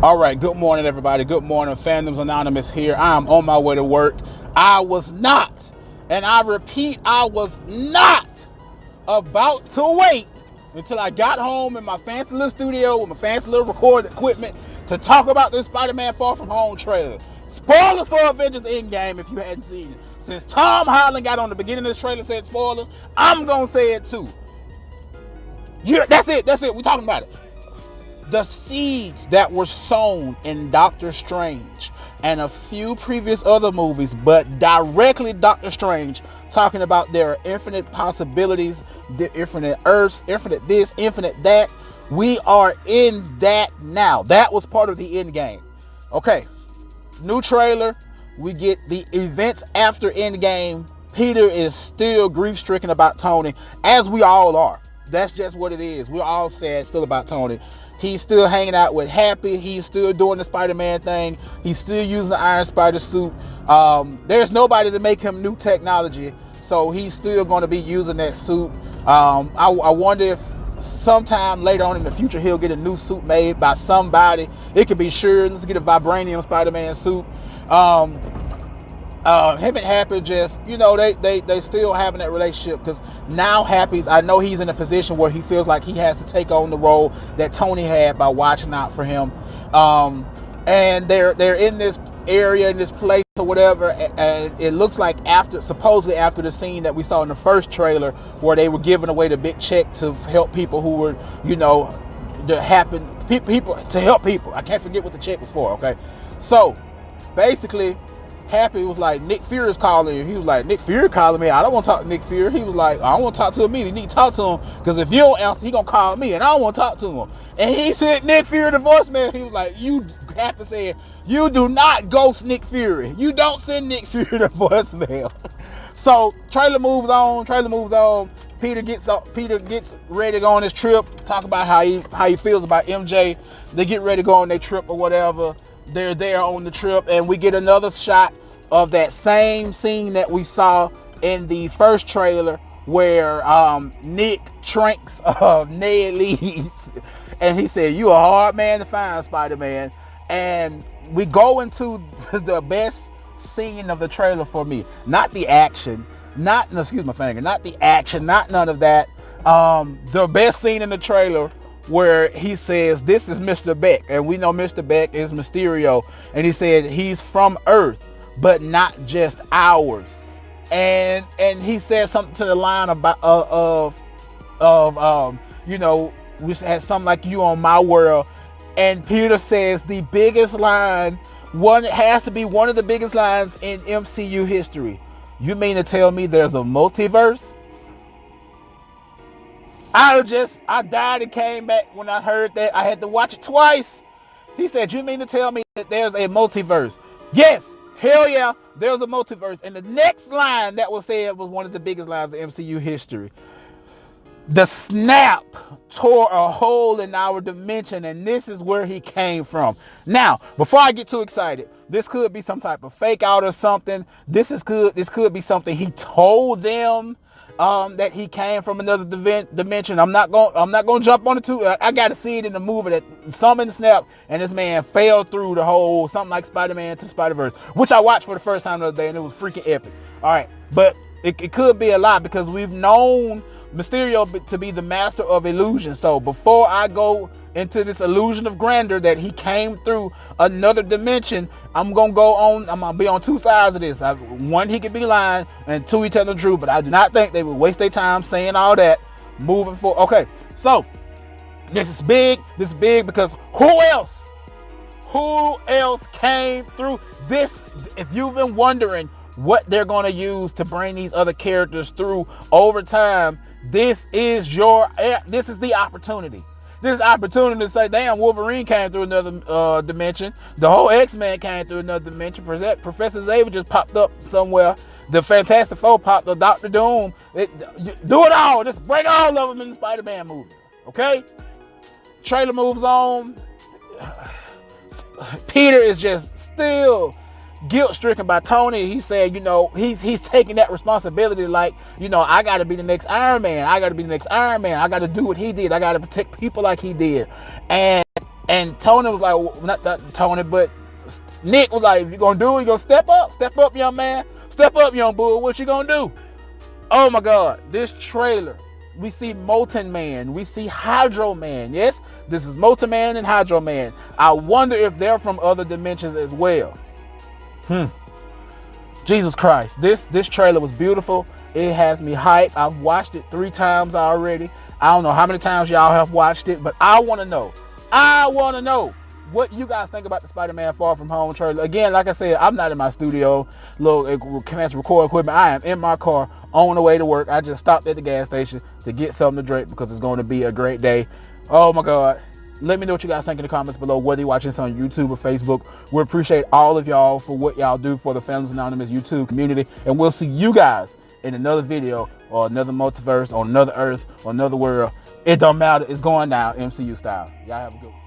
All right, good morning, everybody. Good morning, Fandoms Anonymous here. I am on my way to work. I was not, and I repeat, I was not about to wait until I got home in my fancy little studio with my fancy little recording equipment to talk about this Spider-Man Far From Home trailer. Spoilers for Avengers Endgame if you hadn't seen it. Since Tom Holland got on the beginning of this trailer and said spoilers, I'm going to say it too. Yeah, that's it. We're talking about it. The seeds that were sown in Doctor Strange and a few previous other movies, but directly Doctor Strange, talking about there are infinite possibilities, the infinite Earths, infinite this, infinite that. We are in that now. That was part of the end game. Okay, new trailer. We get the events after Endgame. Peter is still grief-stricken about Tony, as we all are. That's just what it is. We're all sad still about Tony. He's still hanging out with Happy. He's still doing the Spider-Man thing. He's still using the Iron Spider suit. There's nobody to make him new technology, so he's still going to be using that suit. I wonder if sometime later on in the future he'll get a new suit made by somebody. It could be sure. Let's get a vibranium Spider-Man suit. Him and Happy just, they still having that relationship, because now Happy's, I know he's in a position where he feels like he has to take on the role that Tony had by watching out for him. And they're in this area, in this place or whatever, and it looks like supposedly after the scene that we saw in the first trailer where they were giving away the big check to help people who were, people to help people. I can't forget what the check was for, okay? So basically Happy was like, Nick Fury's calling you. He was like, Nick Fury calling me? I don't want to talk to Nick Fury. He was like, I don't want to talk to him either. You need to talk to him, because if you don't answer, he gonna call me, and I don't want to talk to him. And he sent Nick Fury the voicemail. He was like, Happy said, you do not ghost Nick Fury. You don't send Nick Fury the voicemail. So trailer moves on. Peter gets ready to go on his trip, talk about how he feels about MJ. They get ready to go on their trip or whatever. They're there on the trip, and we get another shot of that same scene that we saw in the first trailer where Nick tranks Ned Leeds, and he said, you a hard man to find, Spider-Man. And we go into the best scene of the trailer for me. Not the action, not none of that. The best scene in the trailer, where he says, this is Mr. Beck, and we know Mr. Beck is Mysterio, and he said he's from Earth, but not just ours. And he said something to the line about we had something like, you on my world. And Peter says the biggest line, has to be one of the biggest lines in MCU history. You mean to tell me there's a multiverse? I died and came back when I heard that. I had to watch it twice. He said, you mean to tell me that there's a multiverse? Yes, hell yeah, there's a multiverse. And the next line that was said was one of the biggest lines of MCU history. The snap tore a hole in our dimension, and this is where he came from. Now, before I get too excited, this could be some type of fake out or something. This could be something he told them, that he came from another dimension. I'm not going to jump on it too. I got to see it in the movie that something snapped and this man fell through the whole, something like Spider-Man to Spider-Verse, which I watched for the first time the other day, and it was freaking epic. All right, but it could be a lie, because we've known Mysterio to be the master of illusion. So before I go into this illusion of grandeur that he came through another dimension, I'm gonna be on two sides of this. One, he could be lying, and two, he telling the truth. But I do not think they would waste their time saying all that. Moving forward. Okay, so this is big because who else came through this? If you've been wondering what they're gonna use to bring these other characters through over time, this is the opportunity. This opportunity to say, damn, Wolverine came through another dimension. The whole X-Men came through another dimension. Professor Xavier just popped up somewhere. The Fantastic Four popped up. Doctor Doom. Do it all. Just bring all of them in the Spider-Man movie. Okay? Trailer moves on. Peter is just still guilt-stricken by Tony. He said, he's taking that responsibility, like, I got to be the next Iron Man. I got to do what he did. I got to protect people like he did. And And Tony was like, not Tony, but Nick was like, if you're going to do it, you're going to step up, young man. Step up, young bull. What you going to do? Oh my God, this trailer. We see Molten Man. We see Hydro Man. Yes, this is Molten Man and Hydro Man. I wonder if they're from other dimensions as well. Jesus Christ. This trailer was beautiful. It has me hyped. I've watched it 3 times already. I don't know how many times y'all have watched it, but I want to know. What you guys think about the Spider-Man Far From Home trailer. Again, like I said, I'm not in my studio, little commence record equipment. I am in my car on the way to work. I just stopped at the gas station to get something to drink because it's going to be a great day. Oh my God. Let me know what you guys think in the comments below, whether you're watching this on YouTube or Facebook. We appreciate all of y'all for what y'all do for the Families Anonymous YouTube community. And we'll see you guys in another video or another multiverse or another Earth or another world. It don't matter. It's going down MCU style. Y'all have a good one.